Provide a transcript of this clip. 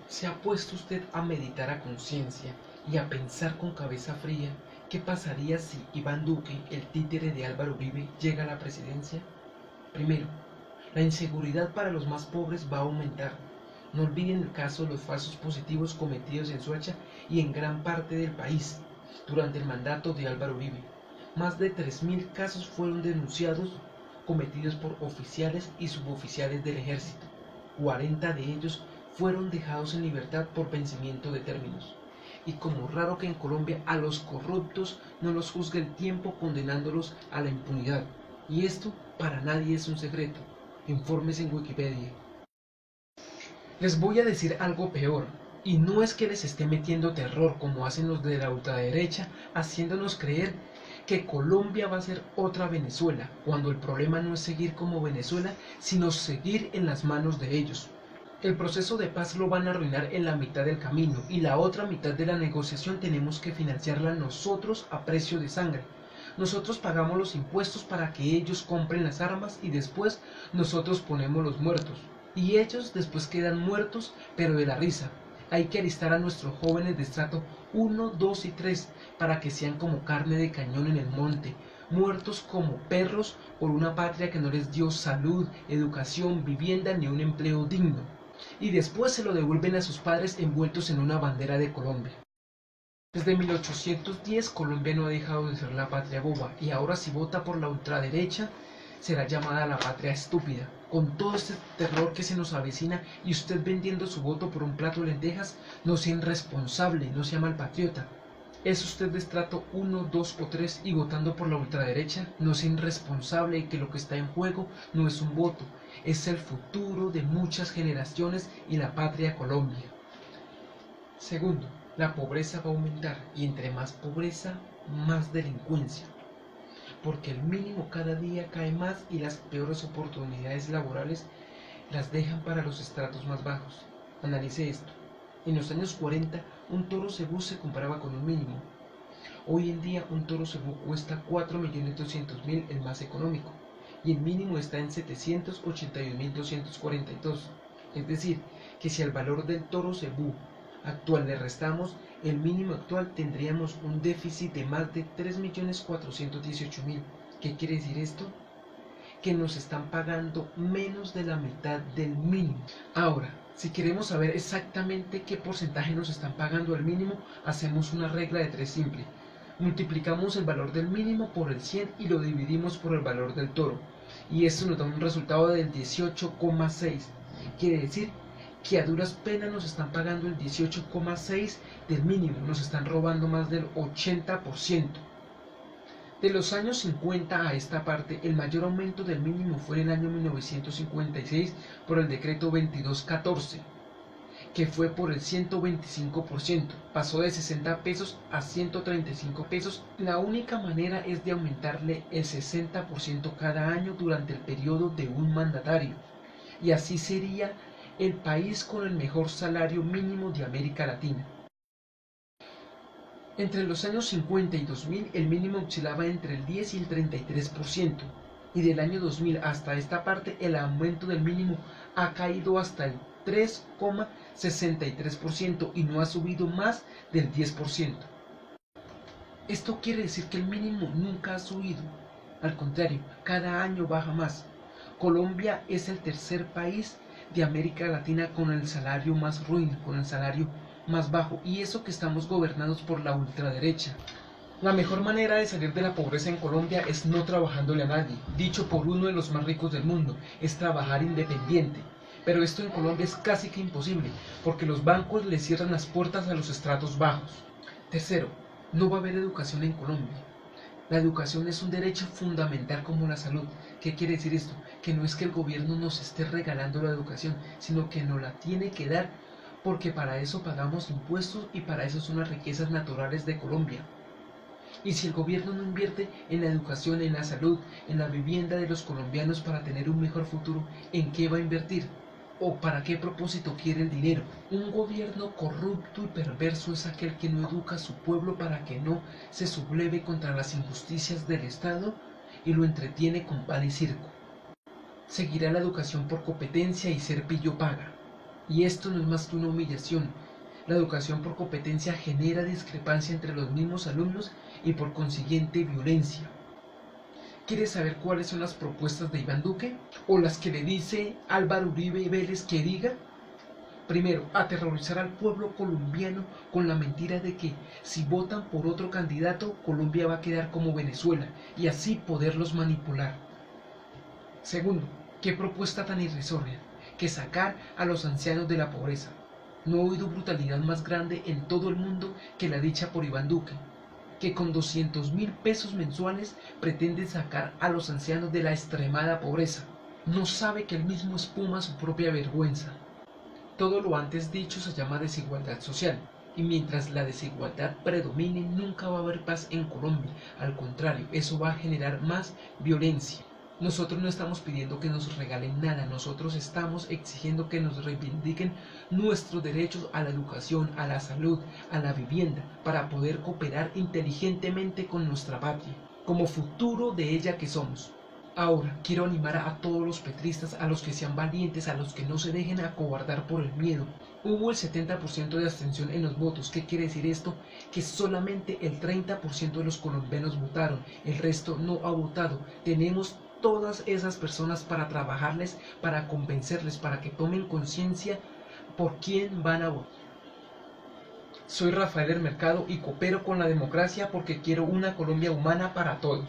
¿Se ha puesto usted a meditar a conciencia y a pensar con cabeza fría qué pasaría si Iván Duque, el títere de Álvaro Uribe, llega a la presidencia? Primero, la inseguridad para los más pobres va a aumentar. No olviden el caso de los falsos positivos cometidos en Soacha y en gran parte del país durante el mandato de Álvaro Uribe. Más de 3.000 casos fueron denunciados cometidos por oficiales y suboficiales del ejército. 40 de ellos fueron dejados en libertad por vencimiento de términos. Y como raro que en Colombia a los corruptos no los juzgue el tiempo condenándolos a la impunidad. Y esto para nadie es un secreto. Infórmese en Wikipedia. Les voy a decir algo peor, y no es que les esté metiendo terror como hacen los de la ultraderecha, haciéndonos creer que Colombia va a ser otra Venezuela, cuando el problema no es seguir como Venezuela, sino seguir en las manos de ellos. El proceso de paz lo van a arruinar en la mitad del camino, y la otra mitad de la negociación tenemos que financiarla nosotros a precio de sangre. Nosotros pagamos los impuestos para que ellos compren las armas y después nosotros ponemos los muertos. Y ellos después quedan muertos, pero de la risa. Hay que alistar a nuestros jóvenes de estrato 1, 2 y 3 para que sean como carne de cañón en el monte, muertos como perros por una patria que no les dio salud, educación, vivienda ni un empleo digno. Y después se lo devuelven a sus padres envueltos en una bandera de Colombia. Desde 1810 Colombia no ha dejado de ser la patria boba y ahora si vota por la ultraderecha será llamada la patria estúpida. Con todo este terror que se nos avecina y usted vendiendo su voto por un plato de lentejas, no sea irresponsable, no sea malpatriota. ¿Es usted de estrato 1, 2 o 3 y votando por la ultraderecha? No sea irresponsable y que lo que está en juego no es un voto, es el futuro de muchas generaciones y la patria Colombia. Segundo, la pobreza va a aumentar y entre más pobreza, más delincuencia, porque el mínimo cada día cae más y las peores oportunidades laborales las dejan para los estratos más bajos. Analice esto. En los años 40, un toro cebú se compraba con un mínimo. Hoy en día un toro cebú cuesta 4.200.000 el más económico y el mínimo está en 781.242. Es decir, que si al valor del toro cebú actual le restamos el mínimo actual, tendríamos un déficit de más de 3.418.000. ¿Qué quiere decir esto? Que nos están pagando menos de la mitad del mínimo. Ahora, si queremos saber exactamente qué porcentaje nos están pagando el mínimo, hacemos una regla de 3 simple. Multiplicamos el valor del mínimo por el 100 y lo dividimos por el valor del toro. Y esto nos da un resultado del 18,6. Quiere decir que a duras penas nos están pagando el 18,6 del mínimo, nos están robando más del 80%. De los años 50 a esta parte, el mayor aumento del mínimo fue en el año 1956 por el decreto 2214, que fue por el 125%, pasó de 60 pesos a 135 pesos. La única manera es de aumentarle el 60% cada año durante el periodo de un mandatario, y así sería el país con el mejor salario mínimo de América Latina. Entre los años 50 y 2000 el mínimo oscilaba entre el 10 y el 33%, y del año 2000 hasta esta parte el aumento del mínimo ha caído hasta el 3,63% y no ha subido más del 10%. Esto quiere decir que el mínimo nunca ha subido, al contrario, cada año baja más. Colombia es el tercer país de América Latina con el salario más ruin, con el salario más bajo, y eso que estamos gobernados por la ultraderecha. La mejor manera de salir de la pobreza en Colombia es no trabajándole a nadie, dicho por uno de los más ricos del mundo, es trabajar independiente. Pero esto en Colombia es casi que imposible, porque los bancos le cierran las puertas a los estratos bajos. Tercero, no va a haber educación en Colombia. La educación es un derecho fundamental como la salud. ¿Qué quiere decir esto? Que no es que el gobierno nos esté regalando la educación, sino que nos la tiene que dar porque para eso pagamos impuestos y para eso son las riquezas naturales de Colombia. Y si el gobierno no invierte en la educación, en la salud, en la vivienda de los colombianos para tener un mejor futuro, ¿en qué va a invertir? ¿O para qué propósito quiere el dinero? Un gobierno corrupto y perverso es aquel que no educa a su pueblo para que no se subleve contra las injusticias del Estado y lo entretiene con pan y circo. Seguirá la educación por competencia y ser pillo paga. Y esto no es más que una humillación. La educación por competencia genera discrepancia entre los mismos alumnos y por consiguiente violencia. ¿Quieres saber cuáles son las propuestas de Iván Duque? ¿O las que le dice Álvaro Uribe Vélez que diga? Primero, aterrorizar al pueblo colombiano con la mentira de que si votan por otro candidato, Colombia va a quedar como Venezuela y así poderlos manipular. Segundo, qué propuesta tan irrisoria, que sacar a los ancianos de la pobreza. No he oído brutalidad más grande en todo el mundo que la dicha por Iván Duque, que con 200.000 pesos mensuales pretende sacar a los ancianos de la extremada pobreza. No sabe que él mismo espuma su propia vergüenza. Todo lo antes dicho se llama desigualdad social, y mientras la desigualdad predomine nunca va a haber paz en Colombia. Al contrario, eso va a generar más violencia. Nosotros no estamos pidiendo que nos regalen nada, nosotros estamos exigiendo que nos reivindiquen nuestros derechos a la educación, a la salud, a la vivienda, para poder cooperar inteligentemente con nuestra patria, como futuro de ella que somos. Ahora, quiero animar a todos los petristas, a los que sean valientes, a los que no se dejen acobardar por el miedo. Hubo el 70% de abstención en los votos. ¿Qué quiere decir esto? Que solamente el 30% de los colombianos votaron, el resto no ha votado. Tenemos todas esas personas para trabajarles, para convencerles, para que tomen conciencia por quién van a votar. Soy Rafael El Mercado y coopero con la democracia porque quiero una Colombia humana para todos.